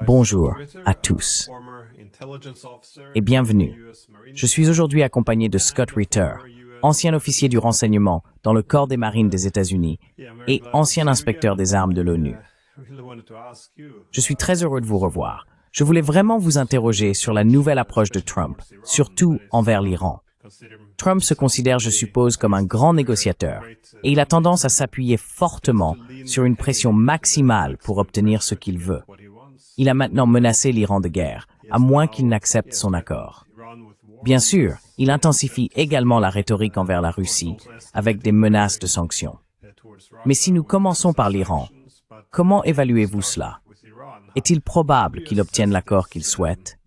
Bonjour à tous et bienvenue. Je suis aujourd'hui accompagné de Scott Ritter, ancien officier du renseignement dans le corps des marines des États-Unis et ancien inspecteur des armes de l'ONU. Je suis très heureux de vous revoir. Je voulais vraiment vous interroger sur la nouvelle approche de Trump, surtout envers l'Iran. Trump se considère, je suppose, comme un grand négociateur, et il a tendance à s'appuyer fortement sur une pression maximale pour obtenir ce qu'il veut. Il a maintenant menacé l'Iran de guerre, à moins qu'il n'accepte son accord. Bien sûr, il intensifie également la rhétorique envers la Russie, avec des menaces de sanctions. Mais si nous commençons par l'Iran, comment évaluez-vous cela? Est-il probable qu'il obtienne l'accord qu'il souhaite?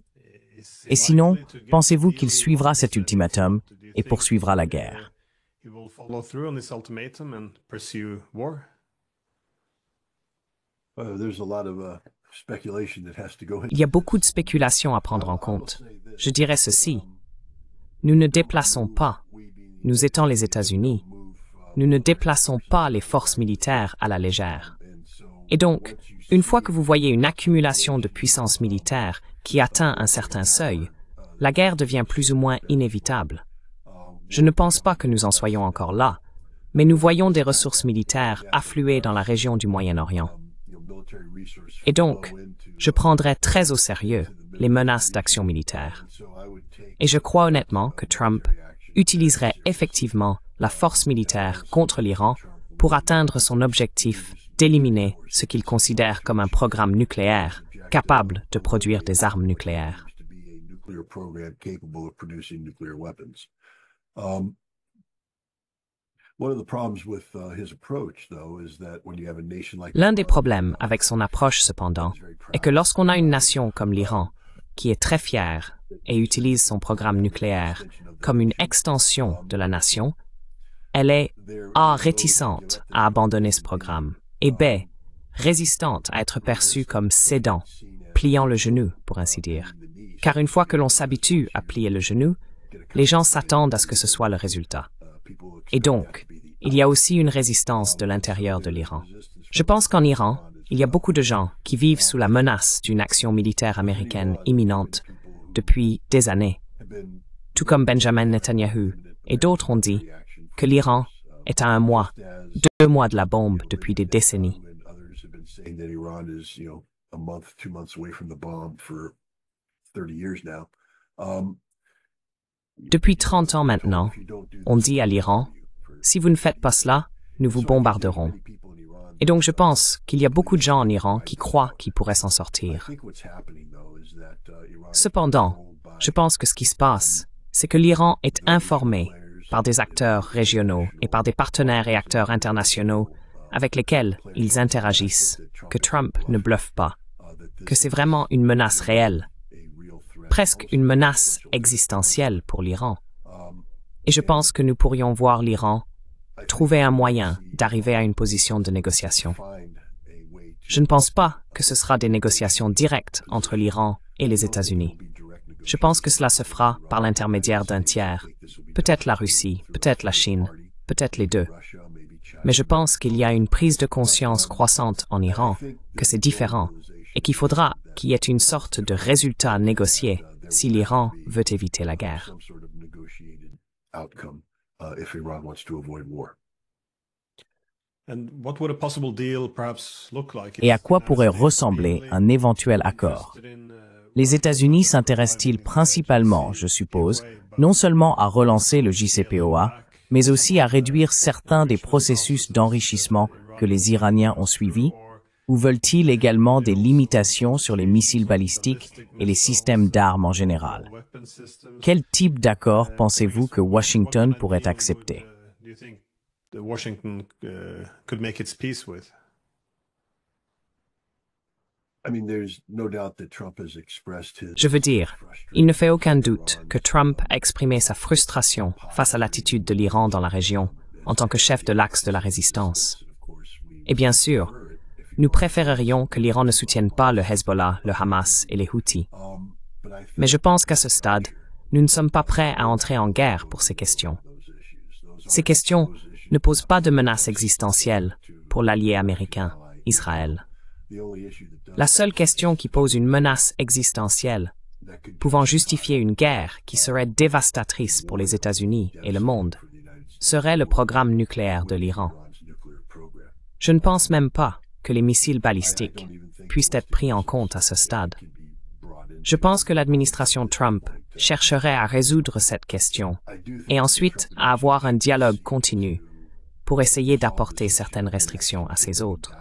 Et sinon, pensez-vous qu'il suivra cet ultimatum et poursuivra la guerre? Il y a beaucoup de spéculations à prendre en compte. Je dirais ceci. Nous ne déplaçons pas, nous étant les États-Unis, nous ne déplaçons pas les forces militaires à la légère. Et donc, une fois que vous voyez une accumulation de puissance militaire qui atteint un certain seuil, la guerre devient plus ou moins inévitable. Je ne pense pas que nous en soyons encore là, mais nous voyons des ressources militaires affluer dans la région du Moyen-Orient. Et donc, je prendrai très au sérieux les menaces d'action militaire. Et je crois honnêtement que Trump utiliserait effectivement la force militaire contre l'Iran pour atteindre son objectif d'éliminer ce qu'il considère comme un programme nucléaire capable de produire des armes nucléaires. L'un des problèmes avec son approche, cependant, est que lorsqu'on a une nation comme l'Iran, qui est très fière et utilise son programme nucléaire comme une extension de la nation, elle est A. réticente à abandonner ce programme, et B. résistante à être perçue comme cédant, pliant le genou, pour ainsi dire. Car une fois que l'on s'habitue à plier le genou, les gens s'attendent à ce que ce soit le résultat. Et donc, il y a aussi une résistance de l'intérieur de l'Iran. Je pense qu'en Iran, il y a beaucoup de gens qui vivent sous la menace d'une action militaire américaine imminente depuis des années. Tout comme Benjamin Netanyahu et d'autres ont dit que l'Iran est à 1 mois, 2 mois de la bombe depuis des décennies. Depuis 30 ans maintenant, on dit à l'Iran, si vous ne faites pas cela, nous vous bombarderons. Et donc je pense qu'il y a beaucoup de gens en Iran qui croient qu'ils pourraient s'en sortir. Cependant, je pense que ce qui se passe, c'est que l'Iran est informé par des acteurs régionaux et par des partenaires et acteurs internationaux avec lesquels ils interagissent, que Trump ne bluffe pas, que c'est vraiment une menace réelle, presque une menace existentielle pour l'Iran. Et je pense que nous pourrions voir l'Iran trouver un moyen d'arriver à une position de négociation. Je ne pense pas que ce sera des négociations directes entre l'Iran et les États-Unis. Je pense que cela se fera par l'intermédiaire d'un tiers, peut-être la Russie, peut-être la Chine, peut-être les deux. Mais je pense qu'il y a une prise de conscience croissante en Iran que c'est différent et qu'il faudra qu'il y ait une sorte de résultat négocié si l'Iran veut éviter la guerre. Et à quoi pourrait ressembler un éventuel accord? Les États-Unis s'intéressent-ils principalement, je suppose, non seulement à relancer le JCPOA, mais aussi à réduire certains des processus d'enrichissement que les Iraniens ont suivis, ou veulent-ils également des limitations sur les missiles balistiques et les systèmes d'armes en général? Quel type d'accord pensez-vous que Washington pourrait accepter? Je veux dire, il ne fait aucun doute que Trump a exprimé sa frustration face à l'attitude de l'Iran dans la région en tant que chef de l'axe de la résistance. Et bien sûr, nous préférerions que l'Iran ne soutienne pas le Hezbollah, le Hamas et les Houthis. Mais je pense qu'à ce stade, nous ne sommes pas prêts à entrer en guerre pour ces questions. Ces questions ne posent pas de menace existentielle pour l'allié américain, Israël. La seule question qui pose une menace existentielle, pouvant justifier une guerre qui serait dévastatrice pour les États-Unis et le monde, serait le programme nucléaire de l'Iran. Je ne pense même pas que les missiles balistiques puissent être pris en compte à ce stade. Je pense que l'administration Trump chercherait à résoudre cette question et ensuite à avoir un dialogue continu pour essayer d'apporter certaines restrictions à ces autres.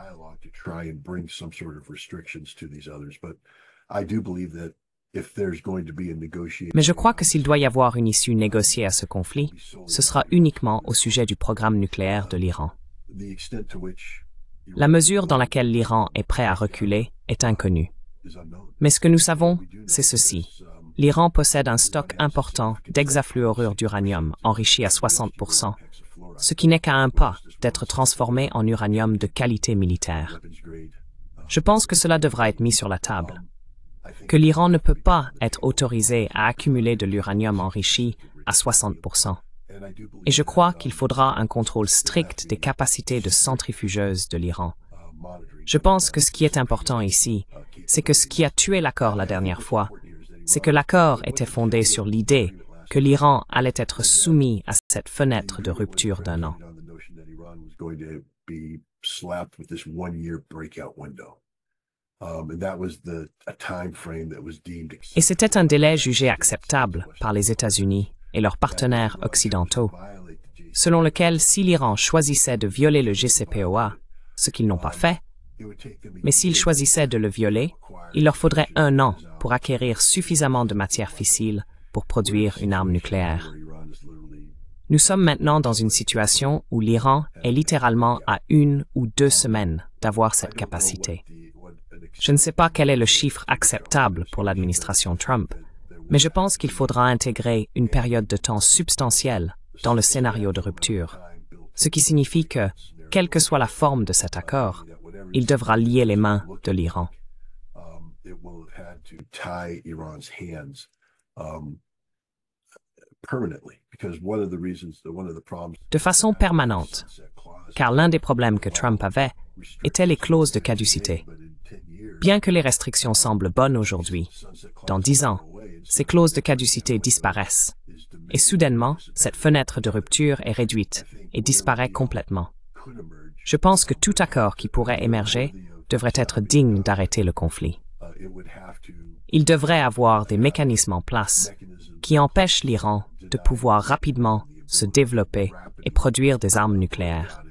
Mais je crois que s'il doit y avoir une issue négociée à ce conflit, ce sera uniquement au sujet du programme nucléaire de l'Iran. La mesure dans laquelle l'Iran est prêt à reculer est inconnue. Mais ce que nous savons, c'est ceci. L'Iran possède un stock important d'hexafluorure d'uranium enrichi à 60%, ce qui n'est qu'à un pas d'être transformé en uranium de qualité militaire. Je pense que cela devra être mis sur la table. Que l'Iran ne peut pas être autorisé à accumuler de l'uranium enrichi à 60%. Et je crois qu'il faudra un contrôle strict des capacités de centrifugeuses de l'Iran. Je pense que ce qui est important ici, c'est que ce qui a tué l'accord la dernière fois, c'est que l'accord était fondé sur l'idée que l'Iran allait être soumis à cette fenêtre de rupture d'1 an. Et c'était un délai jugé acceptable par les États-Unis et leurs partenaires occidentaux, selon lequel si l'Iran choisissait de violer le JCPOA, ce qu'ils n'ont pas fait, mais s'ils choisissaient de le violer, il leur faudrait 1 an pour acquérir suffisamment de matière fissile pour produire une arme nucléaire. Nous sommes maintenant dans une situation où l'Iran est littéralement à 1 ou 2 semaines d'avoir cette capacité. Je ne sais pas quel est le chiffre acceptable pour l'administration Trump, mais je pense qu'il faudra intégrer une période de temps substantielle dans le scénario de rupture, ce qui signifie que, quelle que soit la forme de cet accord, il devra lier les mains de l'Iran. De façon permanente, car l'un des problèmes que Trump avait était les clauses de caducité. Bien que les restrictions semblent bonnes aujourd'hui, dans 10 ans, ces clauses de caducité disparaissent, et soudainement, cette fenêtre de rupture est réduite et disparaît complètement. Je pense que tout accord qui pourrait émerger devrait être digne d'arrêter le conflit. Il devrait avoir des mécanismes en place qui empêchent l'Iran de pouvoir rapidement se développer et produire des armes nucléaires.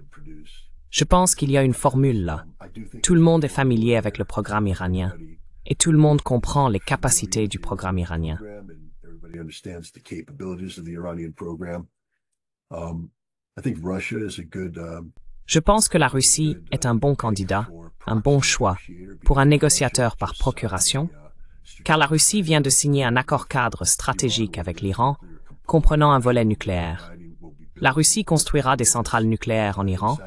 Je pense qu'il y a une formule là. Tout le monde est familier avec le programme iranien et tout le monde comprend les capacités du programme iranien. Je pense que la Russie est un bon candidat, un bon choix pour un négociateur par procuration, car la Russie vient de signer un accord-cadre stratégique avec l'Iran, comprenant un volet nucléaire. La Russie construira des centrales nucléaires en Iran,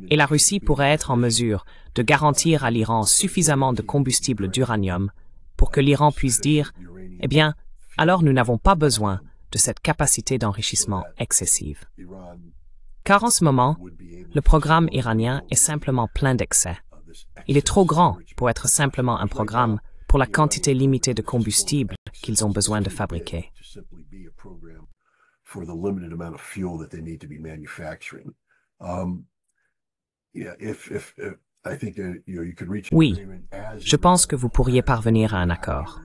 et la Russie pourrait être en mesure de garantir à l'Iran suffisamment de combustible d'uranium pour que l'Iran puisse dire « Eh bien, alors nous n'avons pas besoin de cette capacité d'enrichissement excessive. » Car en ce moment, le programme iranien est simplement plein d'excès. Il est trop grand pour être simplement un programme pour la quantité limitée de combustible qu'ils ont besoin de fabriquer. Oui, je pense que vous pourriez parvenir à un accord.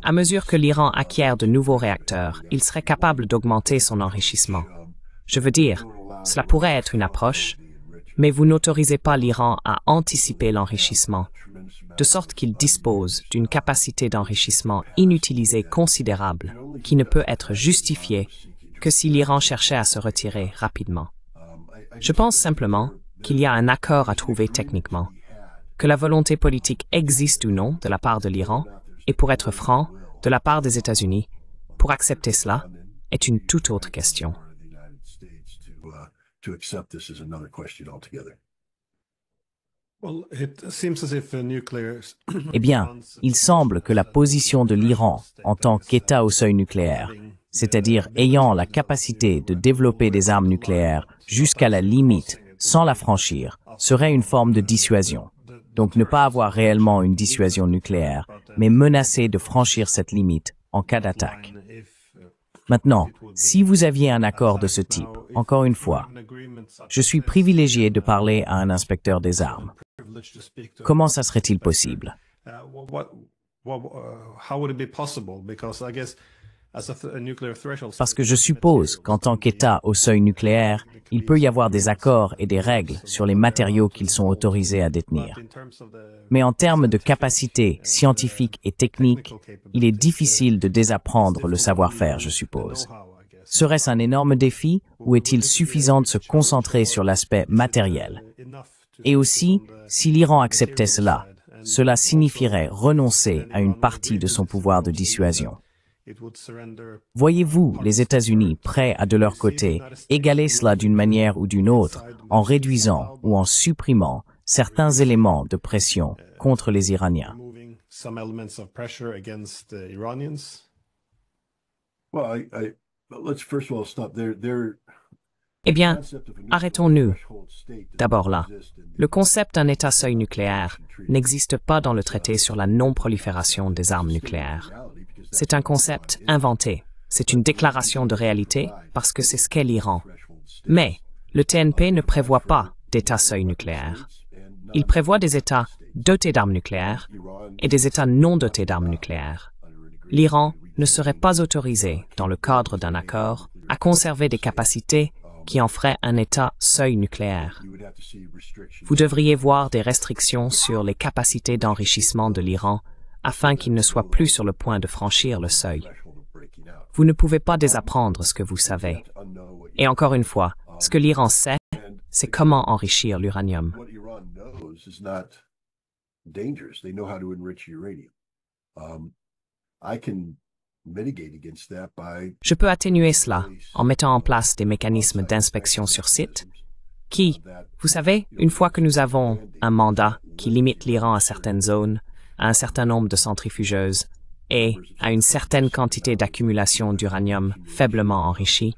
À mesure que l'Iran acquiert de nouveaux réacteurs, il serait capable d'augmenter son enrichissement. Je veux dire, cela pourrait être une approche, mais vous n'autorisez pas l'Iran à anticiper l'enrichissement, de sorte qu'il dispose d'une capacité d'enrichissement inutilisée considérable qui ne peut être justifiée que si l'Iran cherchait à se retirer rapidement. Je pense simplement qu'il y a un accord à trouver techniquement, que la volonté politique existe ou non de la part de l'Iran, et pour être franc, de la part des États-Unis, pour accepter cela, est une toute autre question. Eh bien, il semble que la position de l'Iran en tant qu'État au seuil nucléaire, c'est-à-dire ayant la capacité de développer des armes nucléaires jusqu'à la limite sans la franchir, serait une forme de dissuasion. donc ne pas avoir réellement une dissuasion nucléaire, mais menacer de franchir cette limite en cas d'attaque. Maintenant, si vous aviez un accord de ce type, encore une fois, je suis privilégié de parler à un inspecteur des armes. Comment ça serait-il possible? Parce que je suppose qu'en tant qu'État au seuil nucléaire, il peut y avoir des accords et des règles sur les matériaux qu'ils sont autorisés à détenir. Mais en termes de capacité scientifique et technique, il est difficile de désapprendre le savoir-faire, je suppose. Serait-ce un énorme défi ou est-il suffisant de se concentrer sur l'aspect matériel? Et aussi, si l'Iran acceptait cela, cela signifierait renoncer à une partie de son pouvoir de dissuasion. Voyez-vous les États-Unis prêts à, de leur côté, égaler cela d'une manière ou d'une autre en réduisant ou en supprimant certains éléments de pression contre les Iraniens? Eh bien, arrêtons-nous. D'abord là, le concept d'un État seuil nucléaire n'existe pas dans le traité sur la non-prolifération des armes nucléaires. C'est un concept inventé. C'est une déclaration de réalité parce que c'est ce qu'est l'Iran. Mais le TNP ne prévoit pas d'État seuil nucléaire. Il prévoit des États dotés d'armes nucléaires et des États non dotés d'armes nucléaires. L'Iran ne serait pas autorisé, dans le cadre d'un accord, à conserver des capacités qui en feraient un État seuil nucléaire. Vous devriez voir des restrictions sur les capacités d'enrichissement de l'Iran afin qu'il ne soit plus sur le point de franchir le seuil. Vous ne pouvez pas désapprendre ce que vous savez. Et encore une fois, ce que l'Iran sait, c'est comment enrichir l'uranium. Je peux atténuer cela en mettant en place des mécanismes d'inspection sur site qui, vous savez, une fois que nous avons un mandat qui limite l'Iran à certaines zones, à un certain nombre de centrifugeuses et à une certaine quantité d'accumulation d'uranium faiblement enrichi,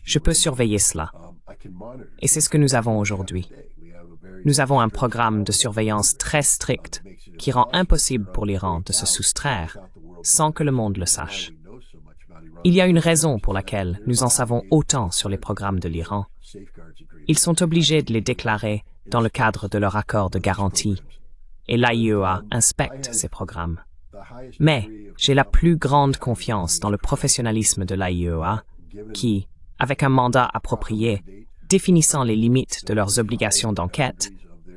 je peux surveiller cela. Et c'est ce que nous avons aujourd'hui. Nous avons un programme de surveillance très strict qui rend impossible pour l'Iran de se soustraire sans que le monde le sache. Il y a une raison pour laquelle nous en savons autant sur les programmes de l'Iran. Ils sont obligés de les déclarer dans le cadre de leur accord de garantie et l'AIEA inspecte ces programmes. Mais j'ai la plus grande confiance dans le professionnalisme de l'AIEA qui, avec un mandat approprié, définissant les limites de leurs obligations d'enquête,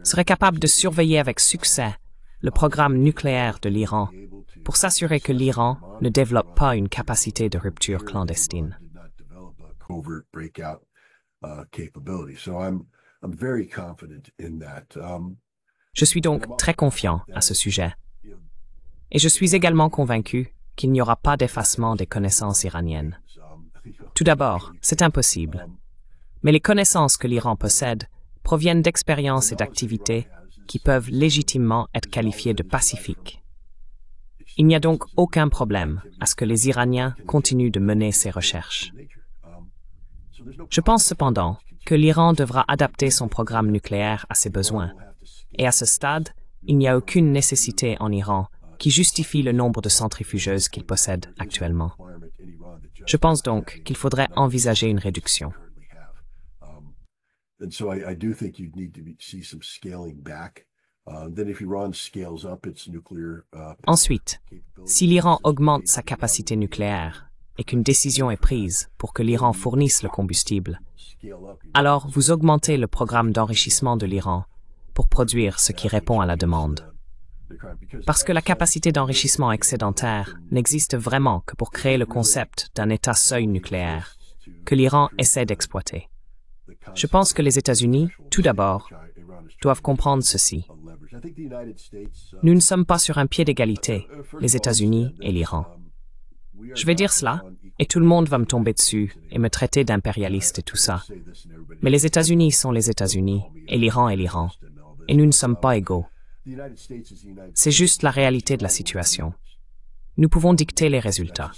serait capable de surveiller avec succès le programme nucléaire de l'Iran pour s'assurer que l'Iran ne développe pas une capacité de rupture clandestine. Je suis donc très confiant à ce sujet. Et je suis également convaincu qu'il n'y aura pas d'effacement des connaissances iraniennes. Tout d'abord, c'est impossible. Mais les connaissances que l'Iran possède proviennent d'expériences et d'activités qui peuvent légitimement être qualifiées de pacifiques. Il n'y a donc aucun problème à ce que les Iraniens continuent de mener ces recherches. Je pense cependant que l'Iran devra adapter son programme nucléaire à ses besoins. Et à ce stade, il n'y a aucune nécessité en Iran qui justifie le nombre de centrifugeuses qu'il possède actuellement. Je pense donc qu'il faudrait envisager une réduction. Ensuite, si l'Iran augmente sa capacité nucléaire et qu'une décision est prise pour que l'Iran fournisse le combustible, alors vous augmentez le programme d'enrichissement de l'Iran pour produire ce qui répond à la demande. Parce que la capacité d'enrichissement excédentaire n'existe vraiment que pour créer le concept d'un État seuil nucléaire que l'Iran essaie d'exploiter. Je pense que les États-Unis, tout d'abord, doivent comprendre ceci. Nous ne sommes pas sur un pied d'égalité, les États-Unis et l'Iran. Je vais dire cela, et tout le monde va me tomber dessus et me traiter d'impérialiste et tout ça. Mais les États-Unis sont les États-Unis, et l'Iran est l'Iran. Et nous ne sommes pas égaux. C'est juste la réalité de la situation. Nous pouvons dicter les résultats.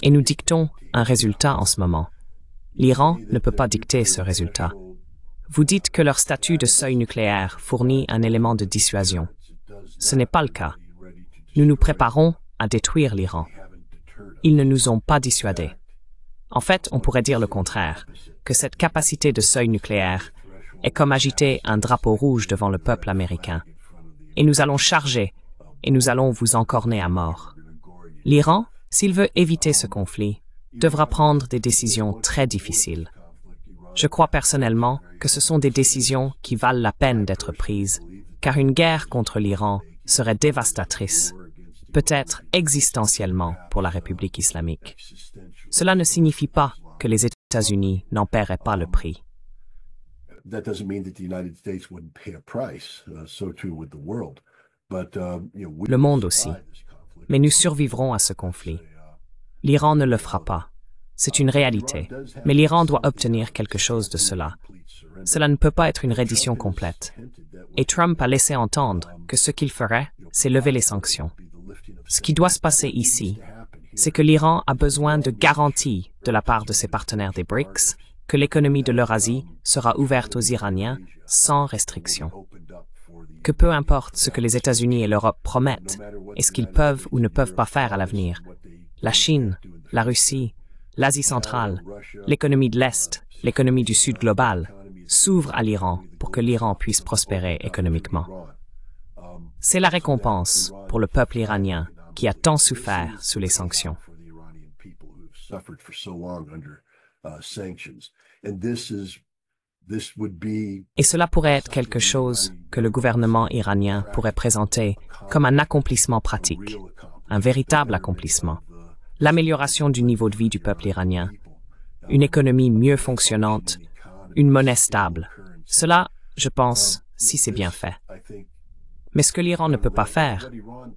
Et nous dictons un résultat en ce moment. L'Iran ne peut pas dicter ce résultat. Vous dites que leur statut de seuil nucléaire fournit un élément de dissuasion. Ce n'est pas le cas. Nous nous préparons à détruire l'Iran. Ils ne nous ont pas dissuadés. En fait, on pourrait dire le contraire, que cette capacité de seuil nucléaire est comme agiter un drapeau rouge devant le peuple américain. Et nous allons charger, et nous allons vous encorner à mort. L'Iran, s'il veut éviter ce conflit, devra prendre des décisions très difficiles. Je crois personnellement que ce sont des décisions qui valent la peine d'être prises, car une guerre contre l'Iran serait dévastatrice, peut-être existentiellement pour la République islamique. Cela ne signifie pas que les États-Unis n'en paieraient pas le prix. Le monde aussi. Mais nous survivrons à ce conflit. L'Iran ne le fera pas. C'est une réalité. Mais l'Iran doit obtenir quelque chose de cela. Cela ne peut pas être une reddition complète. Et Trump a laissé entendre que ce qu'il ferait, c'est lever les sanctions. Ce qui doit se passer ici, c'est que l'Iran a besoin de garanties de la part de ses partenaires des BRICS que l'économie de l'Eurasie sera ouverte aux Iraniens sans restriction. Que peu importe ce que les États-Unis et l'Europe promettent et ce qu'ils peuvent ou ne peuvent pas faire à l'avenir, la Chine, la Russie, l'Asie centrale, l'économie de l'Est, l'économie du Sud global s'ouvrent à l'Iran pour que l'Iran puisse prospérer économiquement. C'est la récompense pour le peuple iranien qui a tant souffert sous les sanctions. Et cela pourrait être quelque chose que le gouvernement iranien pourrait présenter comme un accomplissement pratique, un véritable accomplissement. L'amélioration du niveau de vie du peuple iranien, une économie mieux fonctionnante, une monnaie stable. Cela, je pense, si c'est bien fait. Mais ce que l'Iran ne peut pas faire,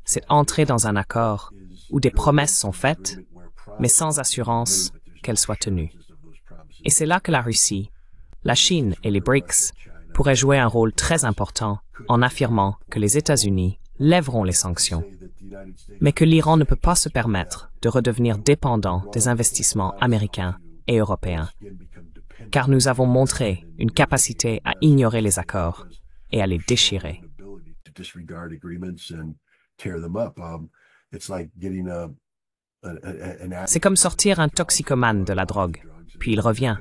c'est entrer dans un accord où des promesses sont faites, mais sans assurance qu'elles soient tenues. Et c'est là que la Russie, la Chine et les BRICS pourraient jouer un rôle très important en affirmant que les États-Unis lèveront les sanctions, mais que l'Iran ne peut pas se permettre de redevenir dépendant des investissements américains et européens, car nous avons montré une capacité à ignorer les accords et à les déchirer. C'est comme sortir un toxicomane de la drogue, puis il revient,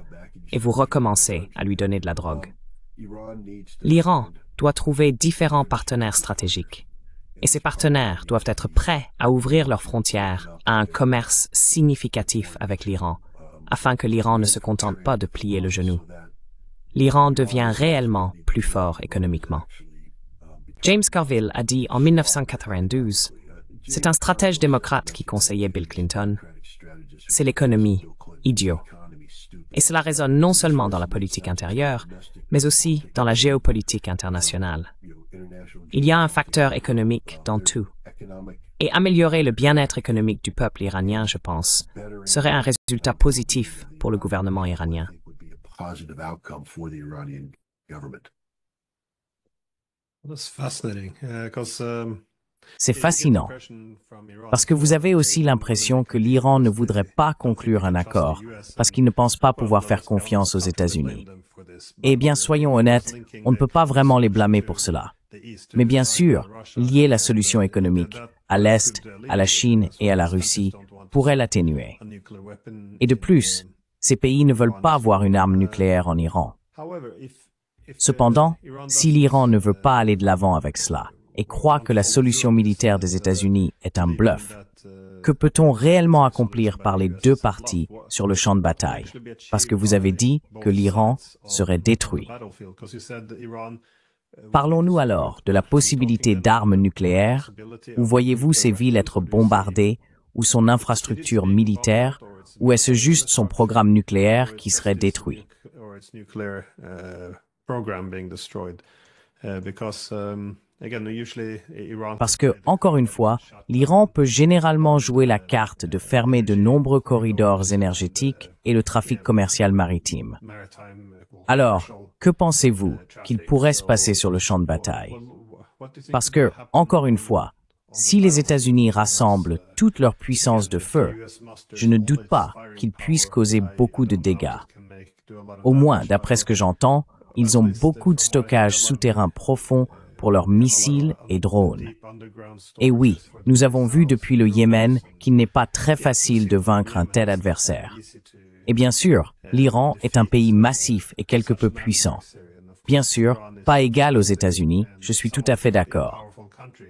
et vous recommencez à lui donner de la drogue. L'Iran doit trouver différents partenaires stratégiques, et ces partenaires doivent être prêts à ouvrir leurs frontières à un commerce significatif avec l'Iran, afin que l'Iran ne se contente pas de plier le genou. L'Iran devient réellement plus fort économiquement. James Carville a dit en 1992, c'est un stratège démocrate qui conseillait Bill Clinton, c'est l'économie, idiot. Et cela résonne non seulement dans la politique intérieure, mais aussi dans la géopolitique internationale. Il y a un facteur économique dans tout. Et améliorer le bien-être économique du peuple iranien, je pense, serait un résultat positif pour le gouvernement iranien. C'est fascinant, parce que vous avez aussi l'impression que l'Iran ne voudrait pas conclure un accord, parce qu'il ne pense pas pouvoir faire confiance aux États-Unis. Eh bien, soyons honnêtes, on ne peut pas vraiment les blâmer pour cela. Mais bien sûr, lier la solution économique à l'Est, à la Chine et à la Russie pourrait l'atténuer. Et de plus, ces pays ne veulent pas voir une arme nucléaire en Iran. Cependant, si l'Iran ne veut pas aller de l'avant avec cela et croit que la solution militaire des États-Unis est un bluff, que peut-on réellement accomplir par les deux parties sur le champ de bataille? Parce que vous avez dit que l'Iran serait détruit. Parlons-nous alors de la possibilité d'armes nucléaires, ou voyez-vous ces villes être bombardées, ou son infrastructure militaire, ou est-ce juste son programme nucléaire qui serait détruit? Parce que, encore une fois, l'Iran peut généralement jouer la carte de fermer de nombreux corridors énergétiques et le trafic commercial maritime. Alors, que pensez-vous qu'il pourrait se passer sur le champ de bataille? Parce que, encore une fois, Si les États-Unis rassemblent toute leur puissance de feu, je ne doute pas qu'ils puissent causer beaucoup de dégâts. Au moins, d'après ce que j'entends, ils ont beaucoup de stockage souterrain profond pour leurs missiles et drones. Et oui, nous avons vu depuis le Yémen qu'il n'est pas très facile de vaincre un tel adversaire. Et bien sûr, l'Iran est un pays massif et quelque peu puissant. Bien sûr, pas égal aux États-Unis, je suis tout à fait d'accord.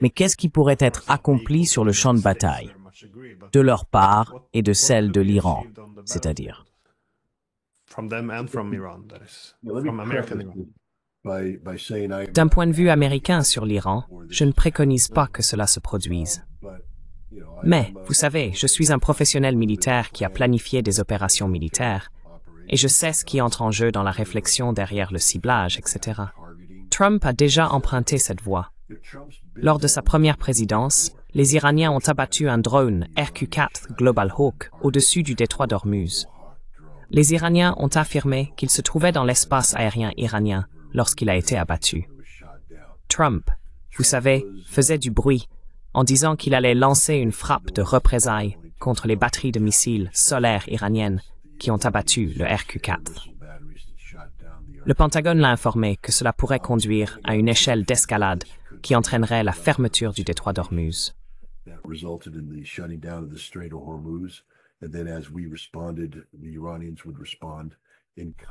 Mais qu'est-ce qui pourrait être accompli sur le champ de bataille, de leur part et de celle de l'Iran, c'est-à-dire? D'un point de vue américain sur l'Iran, je ne préconise pas que cela se produise. Mais, vous savez, je suis un professionnel militaire qui a planifié des opérations militaires, et je sais ce qui entre en jeu dans la réflexion derrière le ciblage, etc. Trump a déjà emprunté cette voie. Lors de sa première présidence, les Iraniens ont abattu un drone RQ-4 Global Hawk au-dessus du détroit d'Ormuz. Les Iraniens ont affirmé qu'il se trouvait dans l'espace aérien iranien lorsqu'il a été abattu. Trump, vous savez, faisait du bruit en disant qu'il allait lancer une frappe de représailles contre les batteries de missiles solaires iraniennes qui ont abattu le RQ-4. Le Pentagone l'a informé que cela pourrait conduire à une échelle d'escalade qui entraînerait la fermeture du détroit d'Ormuz.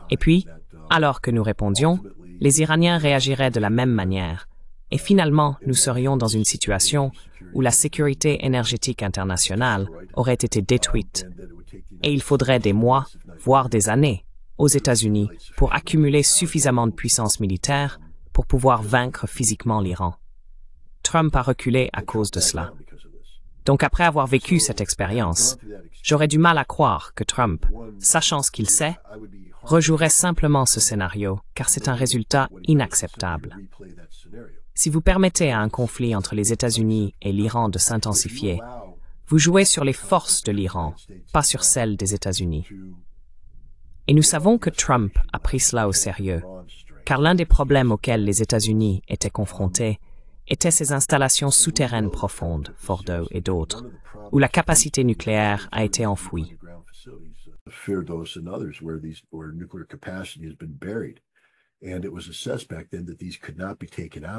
Et puis, alors que nous répondions, les Iraniens réagiraient de la même manière. Et finalement, nous serions dans une situation où la sécurité énergétique internationale aurait été détruite. Et il faudrait des mois, voire des années, aux États-Unis pour accumuler suffisamment de puissance militaire pour pouvoir vaincre physiquement l'Iran. Trump a reculé à cause de cela. Donc après avoir vécu cette expérience, j'aurais du mal à croire que Trump, sachant ce qu'il sait, rejouerait simplement ce scénario, car c'est un résultat inacceptable. Si vous permettez à un conflit entre les États-Unis et l'Iran de s'intensifier, vous jouez sur les forces de l'Iran, pas sur celles des États-Unis. Et nous savons que Trump a pris cela au sérieux, car l'un des problèmes auxquels les États-Unis étaient confrontés étaient ces installations souterraines profondes, Fordo et d'autres, où la capacité nucléaire a été enfouie.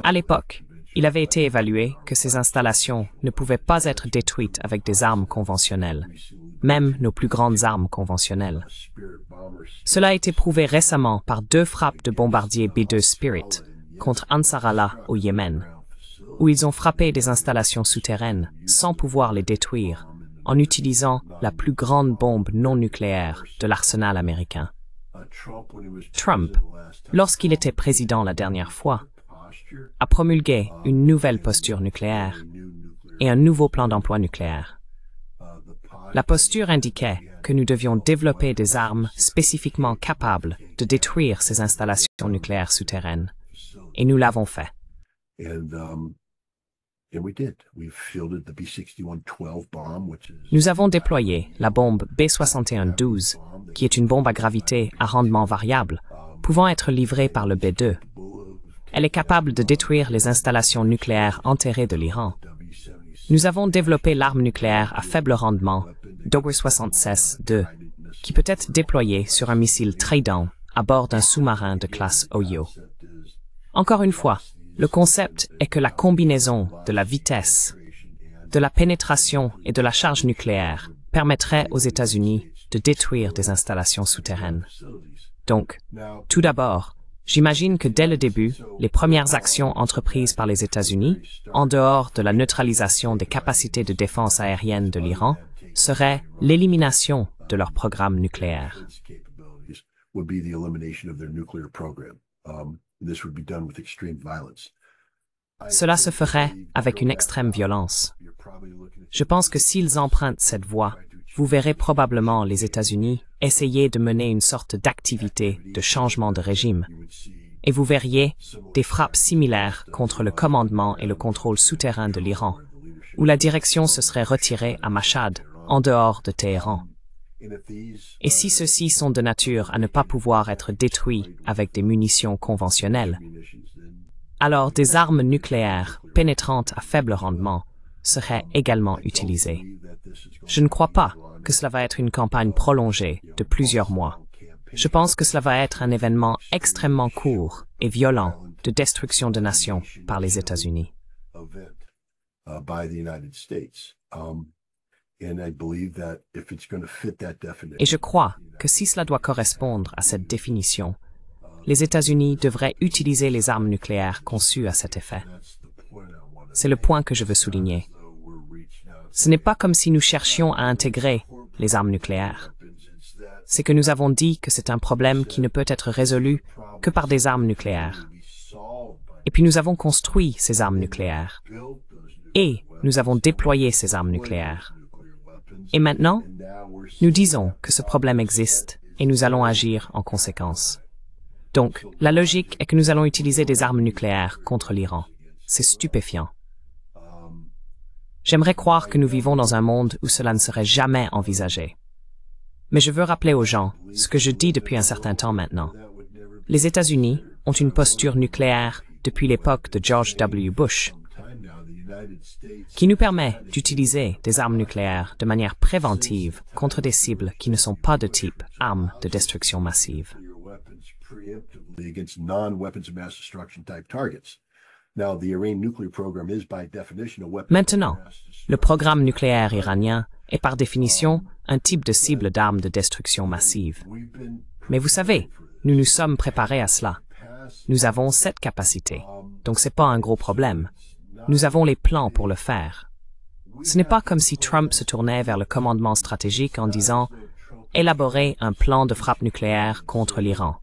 À l'époque, il avait été évalué que ces installations ne pouvaient pas être détruites avec des armes conventionnelles, même nos plus grandes armes conventionnelles. Cela a été prouvé récemment par 2 frappes de bombardiers B-2 Spirit contre Ansar Allah au Yémen, où ils ont frappé des installations souterraines sans pouvoir les détruire en utilisant la plus grande bombe non nucléaire de l'arsenal américain. Trump, lorsqu'il était président la dernière fois, a promulgué une nouvelle posture nucléaire et un nouveau plan d'emploi nucléaire. La posture indiquait que nous devions développer des armes spécifiquement capables de détruire ces installations nucléaires souterraines. Et nous l'avons fait. Nous avons déployé la bombe B-61-12, qui est une bombe à gravité à rendement variable, pouvant être livrée par le B-2. Elle est capable de détruire les installations nucléaires enterrées de l'Iran. Nous avons développé l'arme nucléaire à faible rendement, Dogger-76-2, qui peut être déployée sur un missile Trident à bord d'un sous-marin de classe Oyo. Encore une fois, le concept est que la combinaison de la vitesse, de la pénétration et de la charge nucléaire permettrait aux États-Unis de détruire des installations souterraines. Donc, tout d'abord, j'imagine que dès le début, les premières actions entreprises par les États-Unis, en dehors de la neutralisation des capacités de défense aérienne de l'Iran, seraient l'élimination de leur programme nucléaire. Cela se ferait avec une extrême violence. Je pense que s'ils empruntent cette voie, vous verrez probablement les États-Unis essayer de mener une sorte d'activité de changement de régime. Et vous verriez des frappes similaires contre le commandement et le contrôle souterrain de l'Iran, où la direction se serait retirée à Mashhad, en dehors de Téhéran. Et si ceux-ci sont de nature à ne pas pouvoir être détruits avec des munitions conventionnelles, alors des armes nucléaires pénétrantes à faible rendement serait également utilisée. Je ne crois pas que cela va être une campagne prolongée de plusieurs mois. Je pense que cela va être un événement extrêmement court et violent de destruction de nations par les États-Unis. Et je crois que si cela doit correspondre à cette définition, les États-Unis devraient utiliser les armes nucléaires conçues à cet effet. C'est le point que je veux souligner. Ce n'est pas comme si nous cherchions à intégrer les armes nucléaires. C'est que nous avons dit que c'est un problème qui ne peut être résolu que par des armes nucléaires. Et puis nous avons construit ces armes nucléaires. Et nous avons déployé ces armes nucléaires. Et maintenant, nous disons que ce problème existe et nous allons agir en conséquence. Donc, la logique est que nous allons utiliser des armes nucléaires contre l'Iran. C'est stupéfiant. J'aimerais croire que nous vivons dans un monde où cela ne serait jamais envisagé. Mais je veux rappeler aux gens ce que je dis depuis un certain temps maintenant. Les États-Unis ont une posture nucléaire depuis l'époque de George W. Bush, qui nous permet d'utiliser des armes nucléaires de manière préventive contre des cibles qui ne sont pas de type armes de destruction massive. Maintenant, le programme nucléaire iranien est par définition un type de cible d'armes de destruction massive. Mais vous savez, nous nous sommes préparés à cela. Nous avons cette capacité, donc c'est pas un gros problème. Nous avons les plans pour le faire. Ce n'est pas comme si Trump se tournait vers le commandement stratégique en disant « Élaborer un plan de frappe nucléaire contre l'Iran ».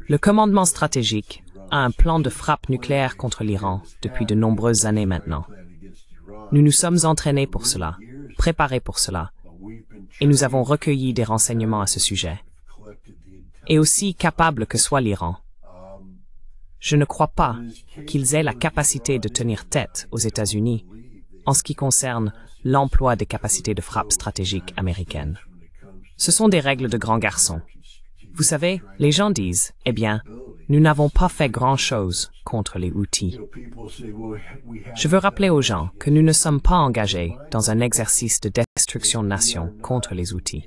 Le commandement stratégique a un plan de frappe nucléaire contre l'Iran depuis de nombreuses années maintenant. Nous nous sommes entraînés pour cela, préparés pour cela, et nous avons recueilli des renseignements à ce sujet. Et aussi capable que soit l'Iran, je ne crois pas qu'ils aient la capacité de tenir tête aux États-Unis en ce qui concerne l'emploi des capacités de frappe stratégiques américaines. Ce sont des règles de grands garçons. Vous savez, les gens disent, eh bien, nous n'avons pas fait grand-chose contre les Houthis. Je veux rappeler aux gens que nous ne sommes pas engagés dans un exercice de destruction de nation contre les Houthis.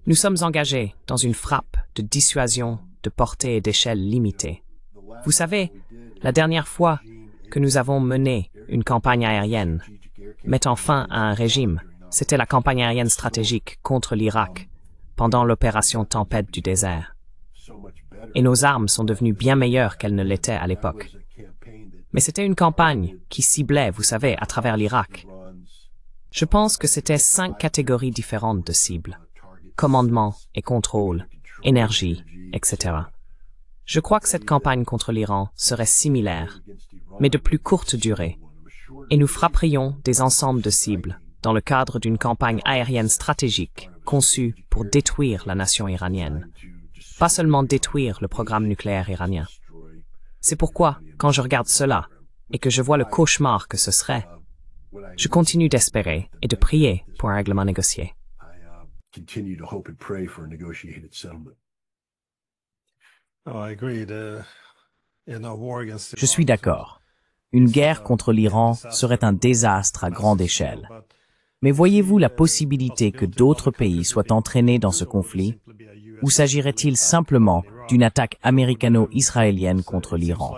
Nous sommes engagés dans une frappe de dissuasion de portée et d'échelle limitée. Vous savez, la dernière fois que nous avons mené une campagne aérienne mettant fin à un régime, c'était la campagne aérienne stratégique contre l'Irak pendant l'opération Tempête du désert. Et nos armes sont devenues bien meilleures qu'elles ne l'étaient à l'époque. Mais c'était une campagne qui ciblait, vous savez, à travers l'Irak. Je pense que c'était 5 catégories différentes de cibles. Commandement et contrôle, énergie, etc. Je crois que cette campagne contre l'Iran serait similaire, mais de plus courte durée. Et nous frapperions des ensembles de cibles dans le cadre d'une campagne aérienne stratégique conçue pour détruire la nation iranienne. Pas seulement détruire le programme nucléaire iranien. C'est pourquoi, quand je regarde cela, et que je vois le cauchemar que ce serait, je continue d'espérer et de prier pour un règlement négocié. Je suis d'accord. Une guerre contre l'Iran serait un désastre à grande échelle. Mais voyez-vous la possibilité que d'autres pays soient entraînés dans ce conflit? Ou s'agirait-il simplement d'une attaque américano-israélienne contre l'Iran?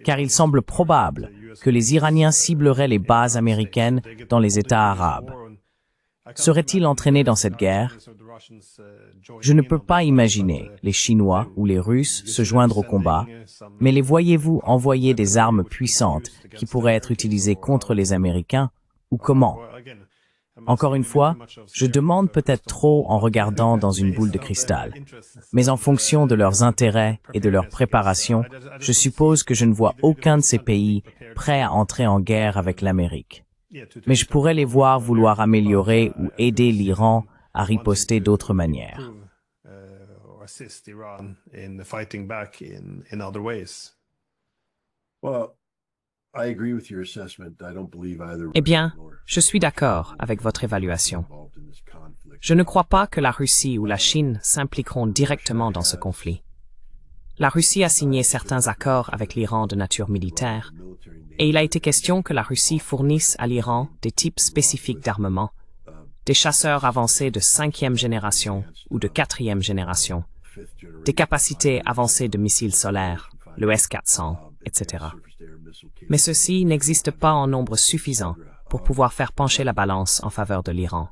Car il semble probable que les Iraniens cibleraient les bases américaines dans les États arabes. Seraient-ils entraînés dans cette guerre? Je ne peux pas imaginer les Chinois ou les Russes se joindre au combat, mais les voyez-vous envoyer des armes puissantes qui pourraient être utilisées contre les Américains, ou comment? Encore une fois, je demande peut-être trop en regardant dans une boule de cristal, mais en fonction de leurs intérêts et de leur préparation, je suppose que je ne vois aucun de ces pays prêt à entrer en guerre avec l'Amérique. Mais je pourrais les voir vouloir améliorer ou aider l'Iran à riposter d'autres manières. Eh bien, je suis d'accord avec votre évaluation. Je ne crois pas que la Russie ou la Chine s'impliqueront directement dans ce conflit. la Russie a signé certains accords avec l'Iran de nature militaire, et il a été question que la Russie fournisse à l'Iran des types spécifiques d'armement, des chasseurs avancés de 5e génération ou de 4e génération, des capacités avancées de missiles solaires, le S-400, etc. Mais ceci n'existe pas en nombre suffisant pour pouvoir faire pencher la balance en faveur de l'Iran.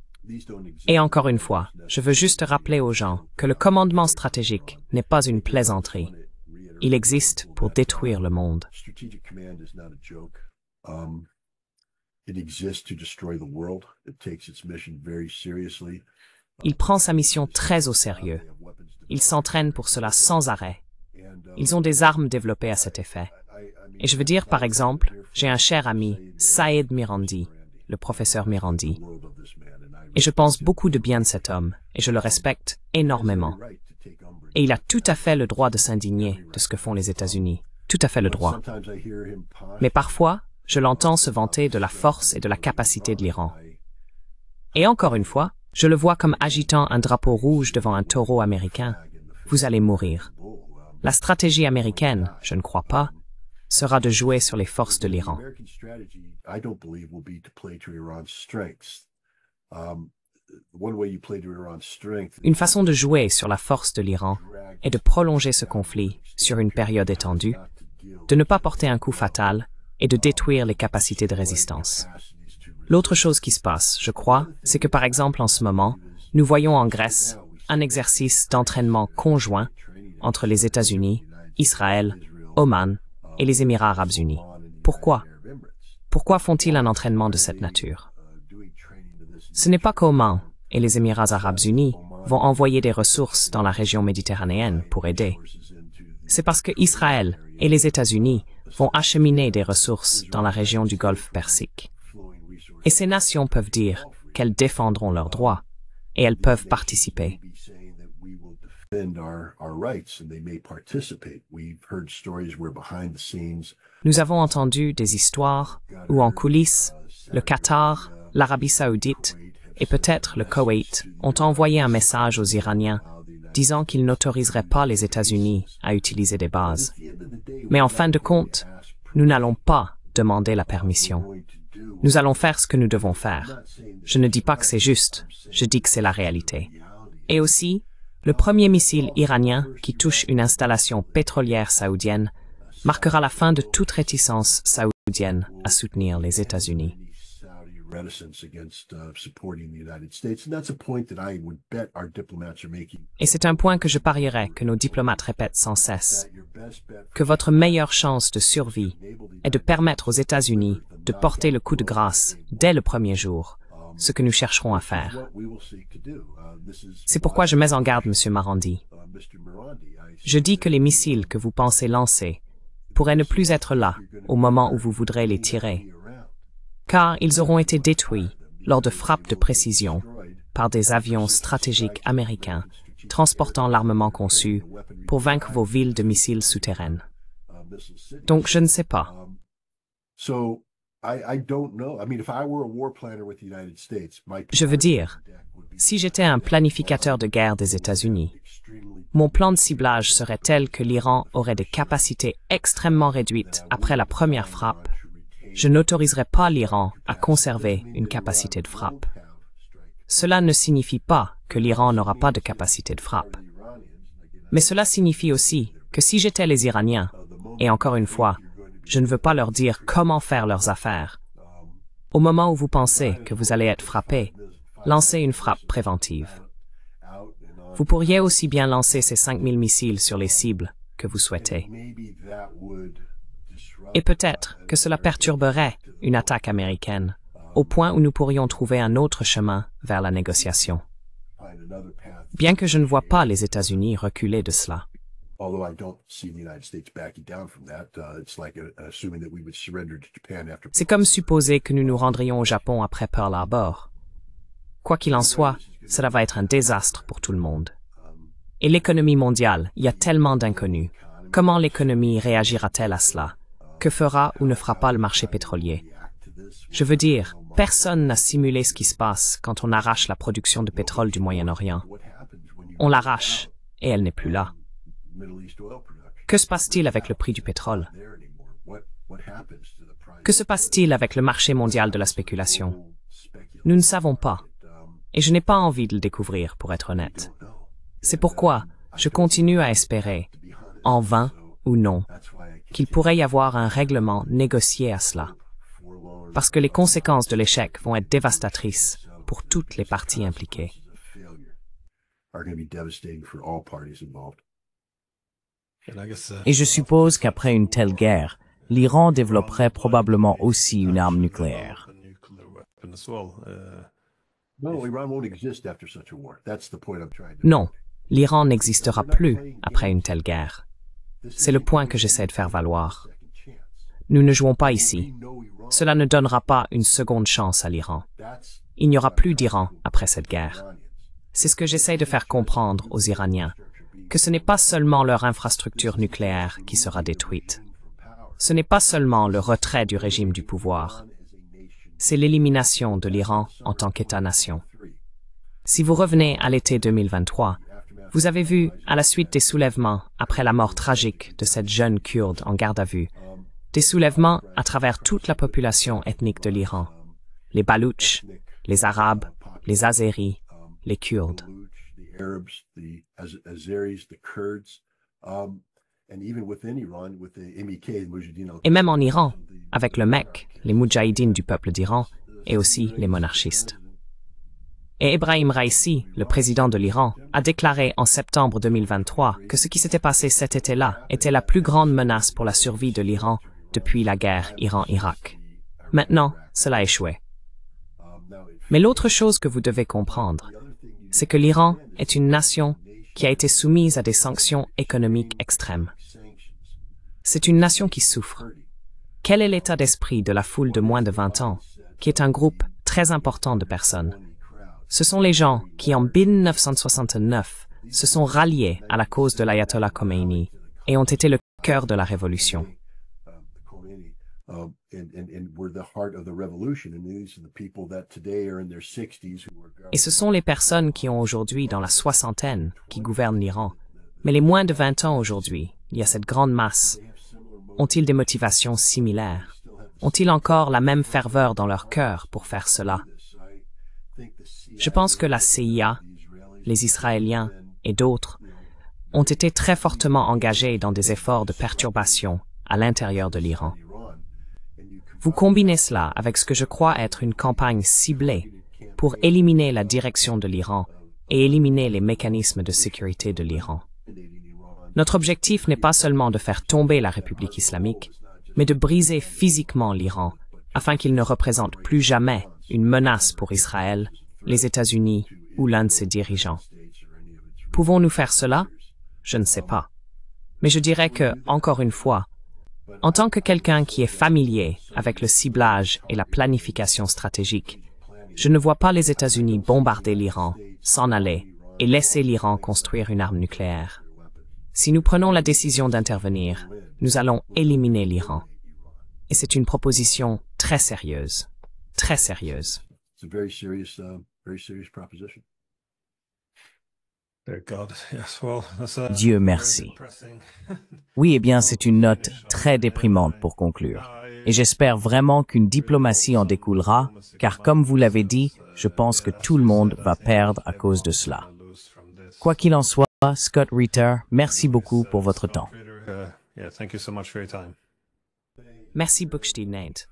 Et encore une fois, je veux juste rappeler aux gens que le commandement stratégique n'est pas une plaisanterie. Il existe pour détruire le monde. Il prend sa mission très au sérieux. Il s'entraîne pour cela sans arrêt. Ils ont des armes développées à cet effet. Et je veux dire, par exemple, j'ai un cher ami, Saïd Mirandi, le professeur Mirandi. Et je pense beaucoup de bien de cet homme, et je le respecte énormément. Et il a tout à fait le droit de s'indigner de ce que font les États-Unis. Tout à fait le droit. Mais parfois, je l'entends se vanter de la force et de la capacité de l'Iran. Et encore une fois, je le vois comme agitant un drapeau rouge devant un taureau américain. Vous allez mourir. La stratégie américaine, je ne crois pas, sera de jouer sur les forces de l'Iran. Une façon de jouer sur la force de l'Iran est de prolonger ce conflit sur une période étendue, de ne pas porter un coup fatal et de détruire les capacités de résistance. L'autre chose qui se passe, je crois, c'est que par exemple en ce moment, nous voyons en Grèce un exercice d'entraînement conjoint entre les États-Unis, Israël, Oman et les Émirats arabes unis. Pourquoi? Pourquoi font-ils un entraînement de cette nature? Ce n'est pas qu'Oman et les Émirats arabes unis vont envoyer des ressources dans la région méditerranéenne pour aider. C'est parce que Israël et les États-Unis vont acheminer des ressources dans la région du Golfe Persique. Et ces nations peuvent dire qu'elles défendront leurs droits et elles peuvent participer. Nous avons entendu des histoires où en coulisses, le Qatar, l'Arabie saoudite et peut-être le Koweït ont envoyé un message aux Iraniens disant qu'ils n'autoriseraient pas les États-Unis à utiliser des bases. Mais en fin de compte, nous n'allons pas demander la permission. Nous allons faire ce que nous devons faire. Je ne dis pas que c'est juste, je dis que c'est la réalité. Et aussi, le premier missile iranien qui touche une installation pétrolière saoudienne marquera la fin de toute réticence saoudienne à soutenir les États-Unis. Et c'est un point que je parierais que nos diplomates répètent sans cesse, que votre meilleure chance de survie est de permettre aux États-Unis de porter le coup de grâce dès le premier jour, ce que nous chercherons à faire. C'est pourquoi je mets en garde M. Marandi. Je dis que les missiles que vous pensez lancer pourraient ne plus être là au moment où vous voudrez les tirer, car ils auront été détruits lors de frappes de précision par des avions stratégiques américains transportant l'armement conçu pour vaincre vos villes de missiles souterraines. Donc je ne sais pas. Je veux dire, si j'étais un planificateur de guerre des États-Unis, mon plan de ciblage serait tel que l'Iran aurait des capacités extrêmement réduites après la première frappe. Je n'autoriserai pas l'Iran à conserver une capacité de frappe. Cela ne signifie pas que l'Iran n'aura pas de capacité de frappe. Mais cela signifie aussi que si j'étais les Iraniens, et encore une fois, je ne veux pas leur dire comment faire leurs affaires, au moment où vous pensez que vous allez être frappé, lancez une frappe préventive. Vous pourriez aussi bien lancer ces 5000 missiles sur les cibles que vous souhaitez. Et peut-être que cela perturberait une attaque américaine, au point où nous pourrions trouver un autre chemin vers la négociation. Bien que je ne vois pas les États-Unis reculer de cela. C'est comme supposer que nous nous rendrions au Japon après Pearl Harbor. Quoi qu'il en soit, cela va être un désastre pour tout le monde. Et l'économie mondiale, il y a tellement d'inconnus. Comment l'économie réagira-t-elle à cela? Que fera ou ne fera pas le marché pétrolier? Je veux dire, personne n'a simulé ce qui se passe quand on arrache la production de pétrole du Moyen-Orient. On l'arrache, et elle n'est plus là. Que se passe-t-il avec le prix du pétrole? Que se passe-t-il avec le marché mondial de la spéculation? Nous ne savons pas. Et je n'ai pas envie de le découvrir, pour être honnête. C'est pourquoi je continue à espérer, en vain ou non, qu'il pourrait y avoir un règlement négocié à cela. Parce que les conséquences de l'échec vont être dévastatrices pour toutes les parties impliquées. Et je suppose qu'après une telle guerre, l'Iran développerait probablement aussi une arme nucléaire. Non, l'Iran n'existera plus après une telle guerre. C'est le point que j'essaie de faire valoir. Nous ne jouons pas ici. Cela ne donnera pas une seconde chance à l'Iran. Il n'y aura plus d'Iran après cette guerre. C'est ce que j'essaie de faire comprendre aux Iraniens, que ce n'est pas seulement leur infrastructure nucléaire qui sera détruite. Ce n'est pas seulement le retrait du régime du pouvoir. C'est l'élimination de l'Iran en tant qu'État-nation. Si vous revenez à l'été 2023, vous avez vu, à la suite des soulèvements après la mort tragique de cette jeune Kurde en garde à vue, des soulèvements à travers toute la population ethnique de l'Iran, les Baloutches, les Arabes, les Azéris, les Kurdes. Et même en Iran, avec le MEK, les Moudjahidines du peuple d'Iran, et aussi les monarchistes. Et Ebrahim Raïssi, le président de l'Iran, a déclaré en septembre 2023 que ce qui s'était passé cet été-là était la plus grande menace pour la survie de l'Iran depuis la guerre Iran-Irak. Maintenant, cela a échoué. Mais l'autre chose que vous devez comprendre, c'est que l'Iran est une nation qui a été soumise à des sanctions économiques extrêmes. C'est une nation qui souffre. Quel est l'état d'esprit de la foule de moins de 20 ans, qui est un groupe très important de personnes? Ce sont les gens qui, en 1969, se sont ralliés à la cause de l'ayatollah Khomeini et ont été le cœur de la révolution. Et ce sont les personnes qui ont aujourd'hui dans la soixantaine qui gouvernent l'Iran. Mais les moins de 20 ans aujourd'hui, il y a cette grande masse. Ont-ils des motivations similaires? Ont-ils encore la même ferveur dans leur cœur pour faire cela? Je pense que la CIA, les Israéliens et d'autres ont été très fortement engagés dans des efforts de perturbation à l'intérieur de l'Iran. Vous combinez cela avec ce que je crois être une campagne ciblée pour éliminer la direction de l'Iran et éliminer les mécanismes de sécurité de l'Iran. Notre objectif n'est pas seulement de faire tomber la République islamique, mais de briser physiquement l'Iran afin qu'il ne représente plus jamais une menace pour Israël, les États-Unis ou l'un de ses dirigeants. Pouvons-nous faire cela? Je ne sais pas. Mais je dirais que, encore une fois, en tant que quelqu'un qui est familier avec le ciblage et la planification stratégique, je ne vois pas les États-Unis bombarder l'Iran, s'en aller et laisser l'Iran construire une arme nucléaire. Si nous prenons la décision d'intervenir, nous allons éliminer l'Iran. Et c'est une proposition très sérieuse. Très sérieuse. Dieu merci. Oui, eh bien, c'est une note très déprimante pour conclure. Et j'espère vraiment qu'une diplomatie en découlera, car comme vous l'avez dit, je pense que tout le monde va perdre à cause de cela. Quoi qu'il en soit, Scott Ritter, merci beaucoup pour votre temps. Merci Bookstein Nate.